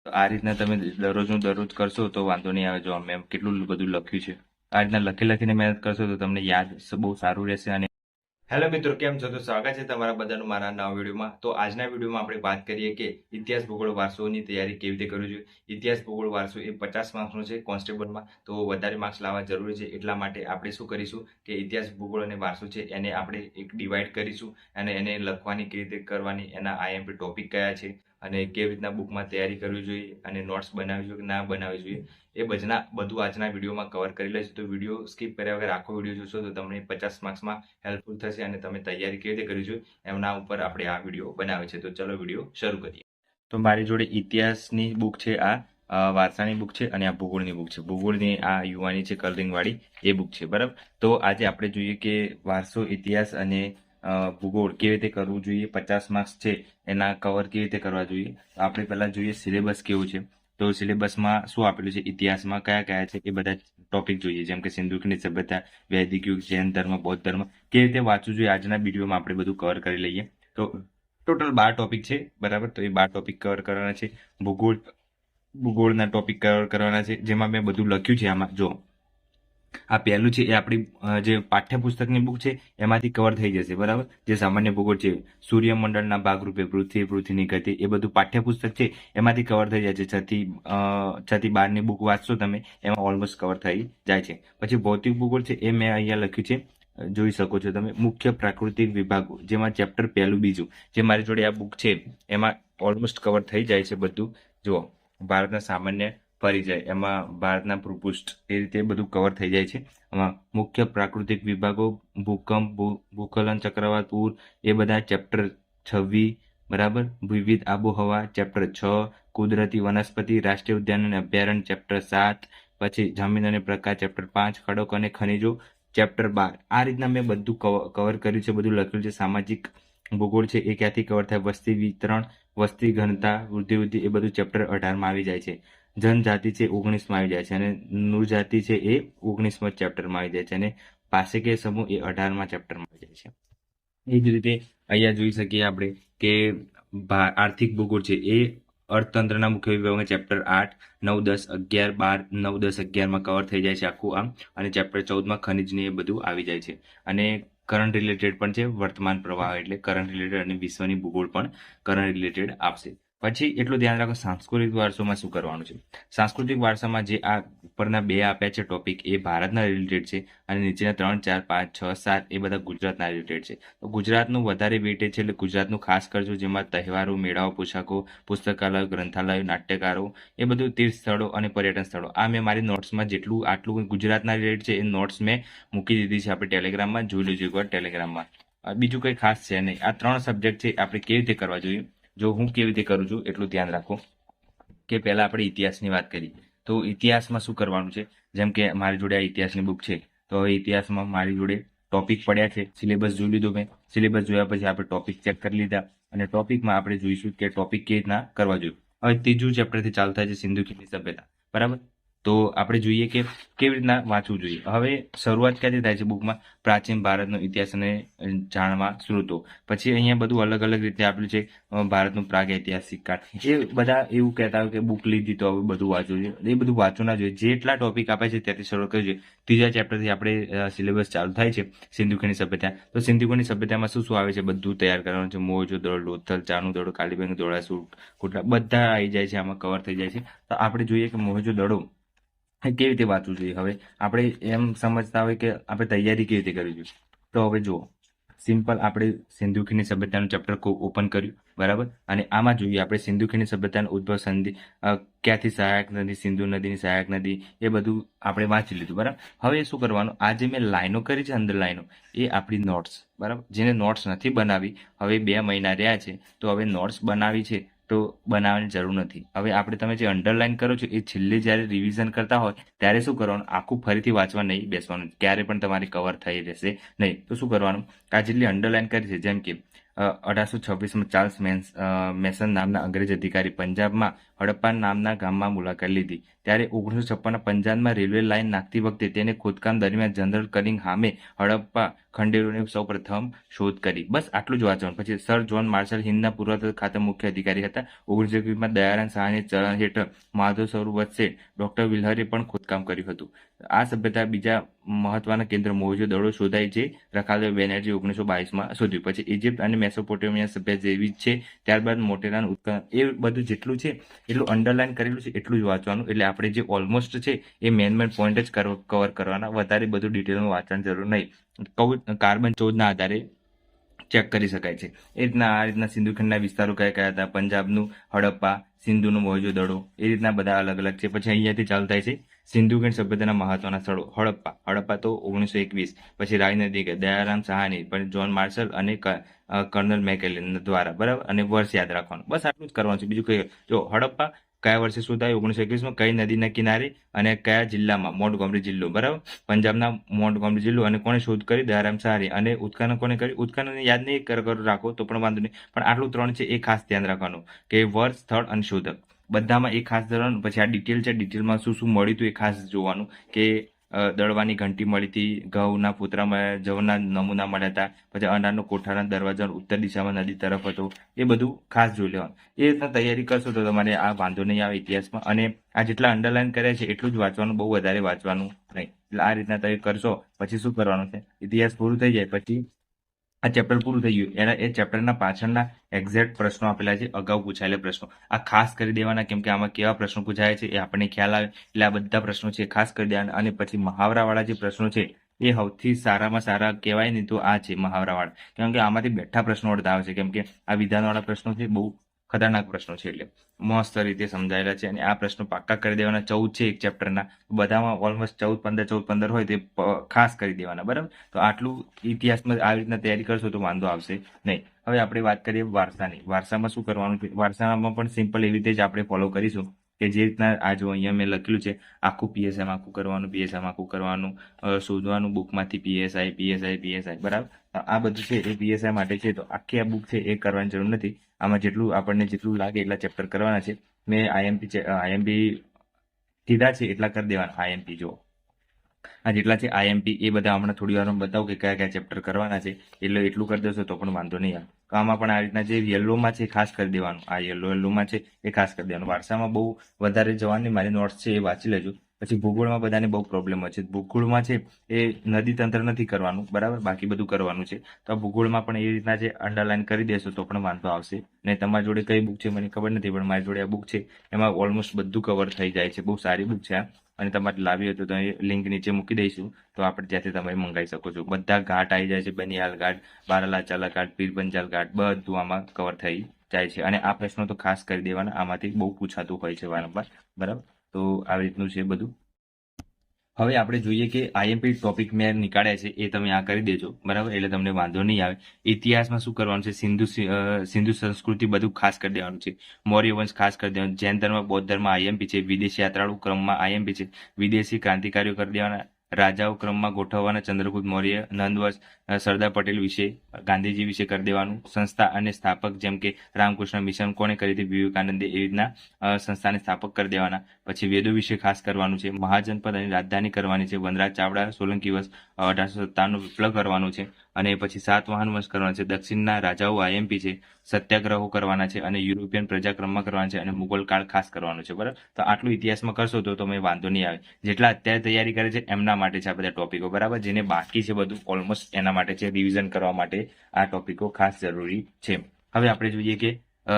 તો આ રીતના તમે દરરોજનું દરરોજ કરશો તો વાંધો નહીં આવે. જો મેં કેટલું બધું લખ્યું છે, આ રીતના લખીને મહેનત કરશો તો તમને યાદ બહુ સારું રહેશે. અને હેલો મિત્રો, કેમ છો? તો સ્વાગત છે તમારા બધાનું મારા નવા વિડીયોમાં. તો આજના વિડીયોમાં આપણે વાત કરીએ કે ઇતિહાસ ભૂગોળ વારસોની તૈયારી કેવી રીતે કરવી જોઈએ. ઇતિહાસ ભૂગોળ વારસો એ 50 માર્ક્સનો છે કોન્સ્ટેબલમાં, તો વધારે માર્ક્સ લાવવા જરૂરી છે. એટલા માટે આપણે શું કરીશું કે ઇતિહાસ ભૂગોળ અને વારસો છે એને આપણે એક ડિવાઈડ કરીશું અને એને લખવાની કેવી રીતે કરવાની, એના આઈએમપી ટોપિક કયા છે અને કેવી રીતના બુકમાં તૈયારી કરવી જોઈએ અને નોટ્સ બનાવવી જોઈએ કે ના બનાવવી જોઈએ, એ બધું આજના વિડીયોમાં કવર કરી લઈશું. તો વિડીયો સ્કીપ કર્યા વગર આખો વિડીયો જોશો તો તમને 50 માર્ક્સમાં હેલ્પફુલ થશે અને તમે તૈયારી કેવી રીતે કરવી જોઈએ એમના ઉપર આપણે આ વિડીયો બનાવે છે. તો ચલો વિડીયો શરૂ કરીએ. તો મારી જોડે ઇતિહાસની બુક છે, આ વારસાની બુક છે અને આ ભૂગોળની બુક છે. ભૂગોળની આ યુવાની છે કલરિંગ વાળી, એ બુક છે, બરાબર. તો આજે આપણે જોઈએ કે વારસો, ઇતિહાસ અને ભૂગોળ કેવી રીતે કરવું જોઈએ. 50 માર્ક્સ છે એના કવર કેવી રીતે કરવા જોઈએ. આપણે પહેલા જોઈએ સિલેબસ કેવું છે. તો સિલેબસમાં શું આપેલું છે, ઇતિહાસમાં કયા કયા છે એ બધા ટોપિક જોઈએ, જેમ કે સિંધુકીની સભ્યતા, વૈદિક યુગ, જૈન ધર્મ, બૌદ્ધ ધર્મ, કેવી રીતે વાંચવું જોઈએ આજના વિડીયોમાં આપણે બધું કવર કરી લઈએ. તો ટોટલ 12 ટોપિક છે, બરાબર. તો એ 12 ટોપિક કવર કરવાના છે. ભૂગોળના ટોપિક કવર કરવાના છે, જેમાં મેં બધું લખ્યું છે. આમાં જો આ પહેલું છે એ આપણી જે પાઠ્યપુસ્તકની બુક છે એમાંથી કવર થઈ જશે, બરાબર. જે સામાન્ય ભૂગોળ છે, સૂર્યમંડળના ભાગરૂપે પૃથ્વીની ગતિ, એ બધું પાઠ્યપુસ્તક છે એમાંથી કવર થઈ જાય છે. 6 થી 12ની બુક વાંચશો તમે, એમાં ઓલમોસ્ટ કવર થઈ જાય છે. પછી ભૌતિક ભૂગોળ છે એ મેં અહીંયા લખ્યું છે, જોઈ શકો છો તમે. મુખ્ય પ્રાકૃતિક વિભાગો, જેમાં ચેપ્ટર પહેલું બીજું જે મારી જોડે આ બુક છે એમાં ઓલમોસ્ટ કવર થઈ જાય છે બધું. જુઓ, ભારતના સામાન્ય પરિચય, એમાં ભારતના ભૂપૃષ્ઠ, એ રીતે બધું કવર થઈ જાય છે. આમાં મુખ્ય પ્રાકૃતિક વિભાગો, ભૂકંપ, ભૂસ્ખલન, ચક્રવાત, પૂર, એ બધા ચેપ્ટર 26, બરાબર. વિવિધ આબોહવા ચેપ્ટર 6, કુદરતી વનસ્પતિ, રાષ્ટ્રીય ઉદ્યાન અને અભયારણ્ય ચેપ્ટર 7, પછી જમીન અને પ્રકાશ ચેપ્ટર 5, ખડકો અને ખનિજો ચેપ્ટર 12. આ રીતના મેં બધું કવર કર્યું છે, બધું લખ્યું છે. સામાજિક ભૂગોળ છે એ ક્યાંથી કવર થાય, વસ્તી વિતરણ, વસ્તી ઘનતા, વૃદ્ધિ, એ બધું ચેપ્ટર 18માં આવી જાય છે. જનજાતિ છે 19માં આવી જાય છે અને નૃજાતિ છે એ 19માં ચેપ્ટરમાં આવી જાય છે અને પાસેકે સમૂહ એ 18માં ચેપ્ટરમાં આવી જાય છે. એ જ રીતે અહીંયા જોઈ શકીએ આપણે કે આર્થિક ભૂગોળ છે એ અર્થતંત્રના મુખ્ય વિભાગમાં ચેપ્ટર 8, 9, 10, 11, 12, 9, 10, 11માં કવર થઈ જાય છે આખું આમ. અને ચેપ્ટર 14માં ખનિજની એ બધું આવી જાય છે. અને કરંટ રિલેટેડ પણ છે, વર્તમાન પ્રવાહ એટલે કરંટ રિલેટેડ, અને વિશ્વની ભૂગોળ પણ કરંટ રિલેટેડ આપશે. પછી એટલું ધ્યાન રાખો, સાંસ્કૃતિક વારસોમાં શું કરવાનું છે. સાંસ્કૃતિક વારસામાં જે આ ઉપરના 2 આપ્યા છે ટોપિક, એ ભારતના રિલેટેડ છે અને નીચેના 3, 4, 5, 6, 7 એ બધા ગુજરાતના રિલેટેડ છે. તો ગુજરાતનું વધારે વેટેજ છે એટલે ગુજરાતનું ખાસ કરજો, જેમાં તહેવારો, મેળાઓ, પોશાકો, પુસ્તકાલયો, ગ્રંથાલયો, નાટ્યકારો, એ બધું તીર્થ સ્થળો અને પર્યટન સ્થળો. આ મેં મારી નોટ્સમાં જેટલું આટલું ગુજરાતના રિલેટેડ છે એ નોટ્સ મેં મૂકી દીધી છે આપણે ટેલિગ્રામમાં, જોઈ લેજો એકવાર ટેલિગ્રામમાં. બીજું કંઈ ખાસ છે નહીં. આ 3 સબ્જેક્ટ છે આપણે કેવી રીતે કરવા જોઈએ. જો હું કેવી રીતે કરું છું એટલું ધ્યાન રાખો કે પહેલા આપણે ઇતિહાસની વાત કરીએ. તો ઇતિહાસમાં શું કરવાનું છે, જેમ કે મારી જોડે આ ઇતિહાસની બુક છે, તો હવે ઇતિહાસમાં મારી જોડે ટોપિક પડ્યા છે. સિલેબસ જોઈ લીધો મેં. સિલેબસ જોયા પછી આપણે ટોપિક ચેક કરી લીધા અને ટોપિકમાં આપણે જોઈશું કે ટોપિક કેવી રીતના કરવા જોઈએ. હવે ત્રીજું ચેપ્ટરથી ચાલુ થાય છે સિંધુકીની સભ્યતા, બરાબર. તો આપણે જોઈએ કે કેવી રીતના વાંચવું જોઈએ. હવે શરૂઆત ક્યાંથી થાય છે બુકમાં, પ્રાચીન ભારતનો ઇતિહાસ અને જાણવા સ્ત્રોતો. પછી અહીંયા બધું અલગ અલગ રીતે આપેલું છે. ભારતનું પ્રાગ ઐતિહાસિક કાળ, એ બધા એવું કહેતા હોય કે બુક લીધી તો હવે બધું વાંચવું જોઈએ. એ બધું વાંચવું ના જોઈએ. જેટલા ટોપિક આપે છે ત્યાંથી શરૂ કરવું જોઈએ. ત્રીજા ચેપ્ટરથી આપણે સિલેબસ ચાલુ થાય છે સિંધુકીની સભ્યતા. તો સિંધુકીની સભ્યતામાં શું શું આવે છે બધું તૈયાર કરવાનું છે. મોહેંજો-દડો, લોથલ, ચાનું દડો, કાલિબંગ, ધોળાસુ, કોટલા, બધા આવી જાય છે, આમાં કવર થઈ જાય છે. તો આપણે જોઈએ કે મોહેંજો-દડો કેવી રીતે વાંચવું જોઈએ. હવે આપણે એમ સમજતા હોય કે આપણે તૈયારી કેવી રીતે કરવી જોઈએ. તો હવે જુઓ, સિમ્પલ આપણે સિંધુકીની સભ્યતાનું ચેપ્ટર ઓપન કર્યું, બરાબર. અને આમાં જોઈએ આપણે સિંધુકીની સભ્યતાનું ઉદ્ભવ સંધિ, ક્યાંથી સહાયક નદી, સિંધુ નદીની સહાયક નદી, એ બધું આપણે વાંચી લીધું, બરાબર. હવે શું કરવાનું, આ જે મેં લાઈનો કરી છે અંદર લાઈનો, એ આપણી નોટ્સ, બરાબર. જેને નોટ્સ નથી બનાવી, હવે 2 મહિના રહ્યા છે તો હવે નોટ્સ બનાવી છે તો બનાવવાની જરૂર નથી. હવે આપણે તમે જે અંડરલાઈન કરો છો એ છેલ્લે જ્યારે રિવિઝન કરતા હોય ત્યારે શું કરવાનું, આખું ફરીથી વાંચવા નહીં બેસવાનું, ક્યારે પણ તમારી કવર થઈ રહેશે નહીં. તો શું કરવાનું, આ જેટલી અંડરલાઈન કરી છે, જેમ કે 1826માં ચાર્લ્સ મેસન નામના અંગ્રેજ અધિકારી પંજાબમાં હડપ્પા નામના ગામમાં મુલાકાત લીધી. ત્યારે 1956ના પંજાબમાં રેલવે લાઇન નાખતી વખતે તેને ખોદકામ દરમિયાન જનરલ કનિંઘહામે હડપ્પા ખંડેરોની સૌપ્રથમ શોધ કરી. બસ આટલું જ વાંચવાનું. પછી સર જ્હોન માર્શલ હિંદના પુરાતત્વ ખાતા મુખ્ય અધિકારી હતા. 1921માં દયારામ શાહની ચરણ હેઠળ માધવ સરોવર વચ્ચે ડોક્ટર વિલ્હરે પણ ખોદકામ કર્યું હતું. આ સભ્યતા બીજા મહત્વના કેન્દ્ર મોહેંજો-દડો શોધાય જે રખાલદેવ બેનર્જી 1922માં શોધ્યું. પછી ઇજિપ્ત અને મેસોપોટેમિયા સભ્ય જેવી જ છે. ત્યારબાદ મોટેરાન ઉત્ખનન. એ બધું જેટલું છે એટલું અંડરલાઈન કરેલું છે એટલું જ વાંચવાનું. એટલે આપણે જે ઓલમોસ્ટ છે એ મેન પોઈન્ટ જ કવર કરવાના. વધારે બધું ડિટેલમાં વાંચવાની જરૂર નહીં. કાર્બન 14ના આધારે ચેક કરી શકાય છે. એ રીતના આ રીતના સિંધુ ખંડના વિસ્તારો કયા કયા હતા, પંજાબનું હડપ્પા, સિંધુનું મોહેંજો-દડો, એ રીતના બધા અલગ અલગ છે. પછી અહીંયાથી ચાલુ થાય છે સિંધુ ખંડ સભ્યતાના મહત્વના સ્થળો. હડપ્પા તો 1921. પછી રાજનદી કે દયારામ શાહની, પછી જ્હોન માર્શલ અને કર્નલ મેકેલેન દ્વારા, બરાબર. અને વર્ષ યાદ રાખવાનું. બસ આટલું જ કરવાનું છે. બીજું કઈ જો હડપ્પા કયા વર્ષે શોધાયું 1921માં, કઈ નદીના કિનારે અને કયા જિલ્લામાં, મોન્ટગોમરી જિલ્લો, બરાબર. પંજાબના મોન્ટગોમરી જિલ્લો. અને કોણે શોધ કરી, દયારામ શાહે. અને ઉત્ખનન કોને કર્યું, ઉત્ખનન યાદ નહીં રાખો તો પણ વાંધો નહીં, પણ આટલું 3 છે એ ખાસ ધ્યાન રાખવાનું કે વર્ષ, સ્થળ અને શોધક બધામાં એ ખાસ ધોરણ. પછી આ ડિટેલ છે, ડિટેલમાં શું શું મળ્યું હતું એ ખાસ જોવાનું કે દળવાની ઘંટી મળી હતી, ઘઉંના પૂતરામાં જવના નમૂના મળ્યા હતા, પછી અનાજનો કોઠાના દરવાજા ઉત્તર દિશામાં નદી તરફ હતો. એ બધું ખાસ જોઈ લેવાનું. એ રીતના તૈયારી કરશો તો તમારે આ વાંધો નહીં આવે ઇતિહાસમાં. અને આ જેટલા અંડરલાઈન કર્યા છે એટલું જ વાંચવાનું, બહુ વધારે વાંચવાનું નહીં. એટલે આ રીતના તૈયારી કરશો પછી શું કરવાનું છે, ઇતિહાસ પૂરું થઈ જાય પછી આ ચેપ્ટર પૂરું થઈ ગયું. એ ચેપ્ટરના પાછળના એક્ઝેક્ટ પ્રશ્નો આપેલા છે, અગાઉ પૂછાયેલા પ્રશ્નો. આ ખાસ કરી દેવાના, કેમ કે આમાં કેવા પ્રશ્નો પૂછાય છે એ આપણને ખ્યાલ આવે. એટલે આ બધા પ્રશ્નો છે ખાસ કરી દેવાના. અને પછી મહાવરાવાળા જે પ્રશ્નો છે એ સૌથી સારામાં સારા કહેવાય ને તો આ છે મહાવરાવાળા. કેમ કે આમાંથી બેઠા પ્રશ્નો અડધા આવે છે, કેમ કે આ વિધાનવાળા પ્રશ્નો છે બહુ ખતરનાક પ્રશ્નો છે. એટલે મસ્ત રીતે સમજાયેલા છે. અને આ પ્રશ્નો પાક્કા કરી દેવાના. 14 છે એક ચેપ્ટરના, બધામાં ઓલમોસ્ટ 14-15 હોય તે ખાસ કરી દેવાના, બરાબર. તો આટલું ઇતિહાસમાં આવી રીતના તૈયારી કરશો તો વાંધો આવશે નહીં. હવે આપણે વાત કરીએ વારસાની. વારસામાં શું કરવાનું છે, વારસામાં પણ સિમ્પલ એવી રીતે જ આપણે ફોલો કરીશું કે જે રીતના આ જો અહીંયા મેં લખેલું છે આખું પીએસઆઈમાં આખું કરવાનું, પીએસઆઈમાં આખું કરવાનું, શોધવાનું બુકમાંથી પીએસઆઈ, બરાબર. આ બધું છે એ પીએસઆઈ માટે છે. તો આખી આ બુક છે એ કરવાની જરૂર નથી. આમાં આપણને જેટલું લાગે એટલા ચેપ્ટર કરવાના છે. મેં આઈએમપી કીધા છે એટલા કરી દેવાના. આઈએમપી જો આ જેટલા છે આઈએમપી એ બધા હમણાં થોડી વારમાં બતાવું કે કયા કયા ચેપ્ટર કરવાના છે. એટલે એટલું કરી દેશો તો પણ વાંધો નહીં આવે. તો આમાં પણ આ રીતના જે યલોમાં છે ખાસ કરી દેવાનું. આ યલોમાં છે એ ખાસ કરી દેવાનું. વારસામાં બહુ વધારે જવાની મારી નોટ્સ છે એ વાંચી લેજો. પછી ભૂગોળમાં બધાને બહુ પ્રોબ્લેમ હોય છે. ભૂગોળમાં છે એ નદી તંત્ર નથી કરવાનું, બરાબર, બાકી બધું કરવાનું છે. તો ભૂગોળમાં પણ એ રીતના જે અંડરલાઈન કરી દેશો તો પણ વાંધો આવશે. ને તમારી જોડે કઈ બુક છે મને ખબર નથી, પણ મારી જોડે આ બુક છે એમાં ઓલમોસ્ટ બધું કવર થઈ જાય છે. બહુ સારી બુક છે આ. અને તમારે લાવી હોય તો લિંક નીચે મૂકી દઈશું, તો આપણે ત્યાંથી તમે મંગાવી શકો છો. બધા ઘાટ આવી જાય છે, બનિયાલ ઘાટ, બારાલાચાલા ઘાટ, પીરપંજાલ ઘાટ, બધું આમાં કવર થઈ જાય છે. અને આ પ્રશ્નો તો ખાસ કરી દેવાના, આમાંથી બહુ પૂછાતું હોય છે વારંવાર, બરાબર. તો આવી રીતનું છે બધું. હવે આપણે જોઈએ કે આઈએમપી ટોપિક મેં નીકાળ્યા છે એ તમે આ કરી દેજો, બરાબર. એટલે તમને વાંધો નહીં આવે. ઇતિહાસમાં શું કરવાનું છે, સિંધુ સંસ્કૃતિ બધું ખાસ કરી દેવાનું છે. મૌર્ય વંશ ખાસ કરી દેવાનું. જૈન ધર્મ, બૌદ્ધ ધર્મ આઈએમપી છે. વિદેશી યાત્રાળુ ક્રમમાં આઈએમપી છે. વિદેશી ક્રાંતિકારીઓ કરી દેવાના. રાજાઓ ક્રમમાં ગોઠવવાના. ચંદ્રગુપ્ત મૌર્ય, નંદવંશ, સરદાર પટેલ વિશે, ગાંધીજી વિશે કરી દેવાનું. સંસ્થા અને સ્થાપક જેમ કે રામકૃષ્ણ મિશન કોણે કરી હતી, વિવેકાનંદે, એ રીતના સંસ્થાને સ્થાપક કરી દેવાના. પછી વેદો વિશે ખાસ કરવાનું છે. મહાજનપદ અને રાજધાની કરવાની છે. વનરાજ ચાવડા, સોલંકી વંશ 1857 વિપ્લવ કરવાનું છે. અને પછી સાતવાહન વંશ કરવાનો છે. દક્ષિણના રાજાઓ આઈએમપી છે. સત્યાગ્રહો કરવાના છે. અને યુરોપિયન પ્રજાક્રમમાં કરવાના છે. અને મુગલ કાળ ખાસ કરવાનો છે, બરાબર. તો આટલું ઇતિહાસમાં કરશો તો તમે વાંધો નહીં આવે. જેટલા અત્યારે તૈયારી કરે છે એમના માટે છે આ બધા ટોપિકો, બરાબર. જેને બાકી છે બધું ઓલમોસ્ટ એના માટે છે. રિવિઝન કરવા માટે આ ટોપિકો ખાસ જરૂરી છે. હવે આપણે જોઈએ કે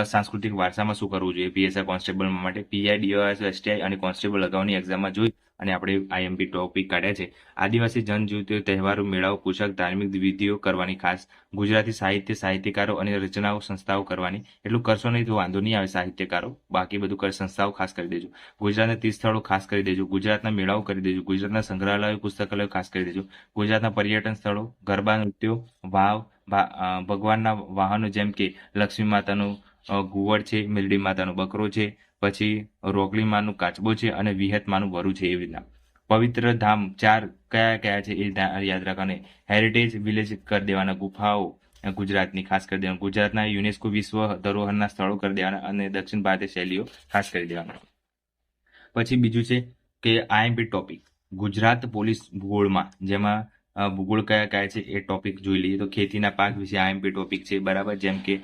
સાંસ્કૃતિક વારસામાં શું કરવું જોઈએ પીએસઆઈ કોન્સ્ટેબલ માટે. પીઆઈ, ડીઓએસ, એસટીઆઈ અને કોન્સ્ટેબલ અગાઉની એક્ઝામમાં જોઈ અને આપણે આઈએમપી ટોપિક કાઢ્યા છે. આદિવાસી જનજાતિઓ તહેવારો, મેળાઓ, પોશાક, ધાર્મિક વિધિઓ કરવાની ખાસ. ગુજરાતી સાહિત્ય, સાહિત્યકારો અને રચનાઓ, સંસ્થાઓ કરવાની. એટલું કરશો નહીં તો વાંધો નહીં આવે સાહિત્યકારો, બાકી બધું સંસ્થાઓ ખાસ કરી દેજો. ગુજરાતના 30 સ્થળો ખાસ કરી દેજો. ગુજરાતના મેળાઓ કરી દેજો. ગુજરાતના સંગ્રહાલયો, પુસ્તકાલયો ખાસ કરી દેજો. ગુજરાતના પર્યટન સ્થળો, ગરબા, નૃત્યો, વાવ, ભગવાનના વાહનો જેમ કે લક્ષ્મી માતાનું ઘુવડ છે, મેલડી માતાનો બકરો છે, પછી રોકલી માનું કાચબો છે અને વિહત માનું વરુ છે. એવી રીતના પવિત્ર ધામ 4 કયા કયા છે એ યાદ રાખવાને. હેરિટેજ વિલેજ કરી દેવાના. ગુફાઓ, ગુજરાતની ખાસ કરી દેવાનું, ગુજરાતના યુનેસ્કો વિશ્વ ધરોહરના સ્થળો કરી દેવાના અને દક્ષિણ ભારતીય શૈલીઓ ખાસ કરી દેવાના. પછી બીજું છે કે આઈએમપી ટોપિક ગુજરાત પોલીસ ભૂગોળમાં, જેમાં ભૂગોળ કયા કયા છે એ ટોપિક જોઈ લઈએ. તો ખેતીના પાક વિશે આઈએમપી ટોપિક છે, બરાબર, જેમ કે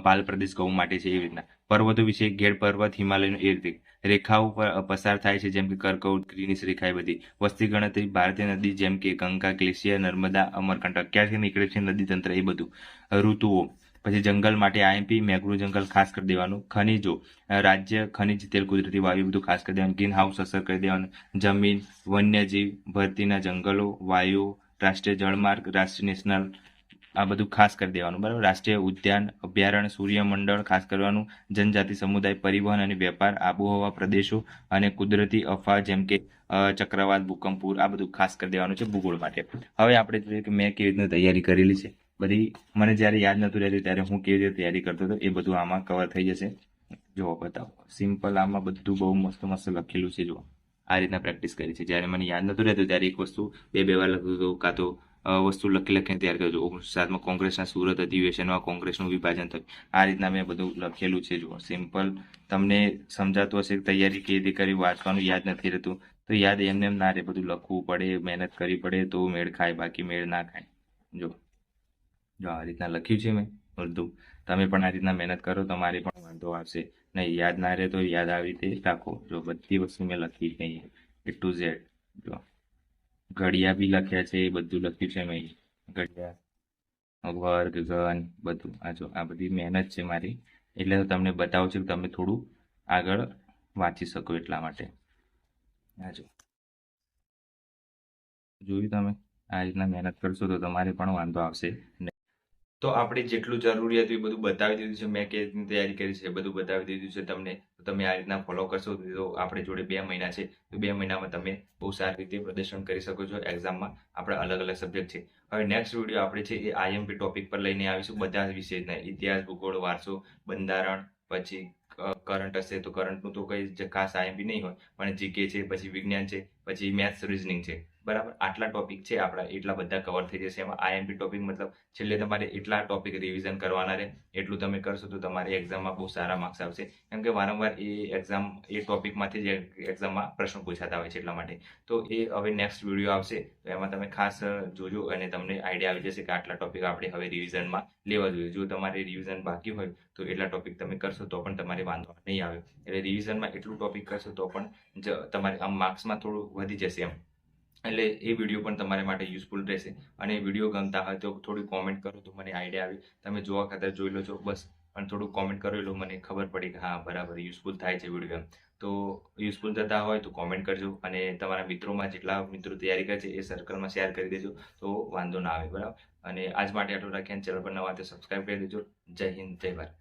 પાલ પ્રદેશ ઘઉં માટે છે એવી રીતના. પર્વતો વિશે ગેડ પર્વત, હિમાલયનો એ રીતે રેખાઓ પસાર થાય છે, જેમ કે કર્કવૃત, ગ્રીનિશ રેખા, એ બધી વસ્તી ગણતરી, ભારતીય નદી જેમ કે ગંગા, ગ્લેશિયર, નર્મદા, અમરકંટક ક્યાંથી નીકળે છે નદી તંત્ર, એ બધું. ઋતુઓ, પછી જંગલ માટે આઈએમપી મેંગ્રોવ જંગલ ખાસ કરી દેવાનું. ખનીજો, રાજ્ય, ખનિજ તેલ, કુદરતી વાયુ બધું ખાસ કરી દેવાનું. ગ્રીન હાઉસ અસર કરી દેવાનું. જમીન, વન્યજીવ, ભરતીના જંગલો, વાયુ, રાષ્ટ્રીય જળમાર્ગ, રાષ્ટ્રીય નેશનલ, આ બધું ખાસ કરી દેવાનું, બરાબર. રાષ્ટ્રીય ઉદ્યાન, અભયારણ્ય, સૂર્યમંડળ ખાસ કરવાનું. જનજાતિ સમુદાય, પરિવહન અને વેપાર, આબોહવા પ્રદેશો અને કુદરતી અફવા જેમ કે ચક્રવાત, ભૂકંપ, પૂર, આ બધું ખાસ કરી દેવાનું છે ભૂગોળ માટે. હવે આપણે જોઈએ કે મેં કેવી રીતના તૈયારી કરેલી છે બધી. મને જ્યારે યાદ નહોતું રહેતું ત્યારે હું કેવી રીતે તૈયારી કરતો હતો એ બધું આમાં કવર થઈ જશે. જો બતાવો, સિમ્પલ આમાં બધું બહુ મસ્ત મસ્ત લખેલું છે. જો આ રીતના પ્રેક્ટિસ કરી છે. જ્યારે મને યાદ નહોતું રહેતું ત્યારે એક વસ્તુ બે વાર લખતું હતું, કાં તો વસ્તુ લખીને તૈયાર કરજો. 1907માં કોંગ્રેસના સુરત અધિવેશનમાં કોંગ્રેસનું વિભાજન થયું, આ રીતના મેં બધું લખેલું છે. જુઓ, સિમ્પલ તમને સમજાતું હશે. તૈયારી કેવી રીતે કરી, વાંચવાનું યાદ નથી રહેતું તો યાદ એમને એમ ના રહે, બધું લખવું પડે, મહેનત કરવી પડે તો મેળ ખાય, બાકી મેળ ના ખાય. જો જો આ રીતના લખ્યું છે મેં બધું. તમે પણ આ રીતના મહેનત કરો, તમારે પણ વાંધો આવશે નહીં. યાદ ના રહે તો યાદ આવી રીતે રાખો. જો બધી વસ્તુ મેં લખી જ નહીં, A to Z. જો ઘડિયા બી લખ્યા છે, એ બધું લખ્યું છે મેં. ઘડિયા, વર્ગ, ઘન, બધું. આ જો આ બધી મહેનત છે મારી, એટલે તમને બતાવું છું કે તમે થોડું આગળ વાંચી શકો એટલા માટે. આ જો જોયું તમે, આ રીતના મહેનત કરશો તો તમારે પણ વાંધો આવશે નહીં. તો આપણે જેટલું જરૂરી હતું એ બધું બતાવી દીધું છે. મેં કેવી રીતની તૈયારી કરી છે એ બધું બતાવી દીધું છે તમને. તો તમે આ રીતના ફોલો કરશો તો આપણે જોડે 2 મહિના છે, તો 2 મહિનામાં તમે બહુ સારી રીતે પ્રદર્શન કરી શકો છો એક્ઝામમાં. આપણે અલગ અલગ સબ્જેક્ટ છે. હવે નેક્સ્ટ વિડીયો આપણે છે એ આઈએમપી ટોપિક પર લઈને આવીશું, બધા વિષયના, ઇતિહાસ, ભૂગોળ, વારસો, બંધારણ, પછી કરંટ હશે તો કરંટનું તો કંઈ ખાસ આઈએમપી નહીં હોય, પણ જીકે છે, પછી વિજ્ઞાન છે, પછી મેથ્સ, રિઝનિંગ છે, બરાબર. આટલા ટોપિક છે આપણા, એટલા બધા કવર થઈ જશે એમાં. આઈએમપી ટોપિક મતલબ છેલ્લે તમારે એટલા ટોપિક રિવિઝન કરવાના રહે. એટલું તમે કરશો તો તમારી એક્ઝામમાં બહુ સારા માર્ક્સ આવશે, કેમ કે વારંવાર એ ટોપિકમાંથી જ એક્ઝામમાં પ્રશ્નો પૂછાતા હોય છે એટલા માટે. તો એ હવે નેક્સ્ટ વિડીયો આવશે તો એમાં તમે ખાસ જોજો અને તમને આઈડિયા આવી જશે કે આટલા ટોપિક આપણે હવે રિવિઝનમાં લેવા જોઈએ. જો તમારે રિવિઝન બાકી હોય તો એટલા ટોપિક તમે કરશો તો પણ તમારે વાંધો નહીં આવે. એટલે રિવિઝનમાં એટલું ટોપિક કરશો તો પણ તમારે આમ માર્ક્સમાં થોડું વધી જશે એમ. એટલે એ વિડીયો પણ તમારા માટે યુઝફુલ રહેશે. અને વિડીયો ગમતા હોય તો થોડી કોમેન્ટ કરો તો મને આઈડિયા આવી. તમે જોવા ખાતર જોઈ લો છો બસ, પણ થોડું કોમેન્ટ કરો એટલે મને ખબર પડી કે હા બરાબર યુઝફુલ થાય છે વિડીયો એમ. તો યુઝફુલ થતા હોય તો કોમેન્ટ કરજો અને તમારા મિત્રોમાં જેટલા મિત્રો તૈયારી કરે છે એ સર્કલમાં શેર કરી દેજો તો વાંધો ના આવે, બરાબર. અને આજ માટે આટલું રાખીને ચેનલ પર નવા તો સબસ્ક્રાઈબ કરી દેજો. જય હિન્દ, જય ભારત.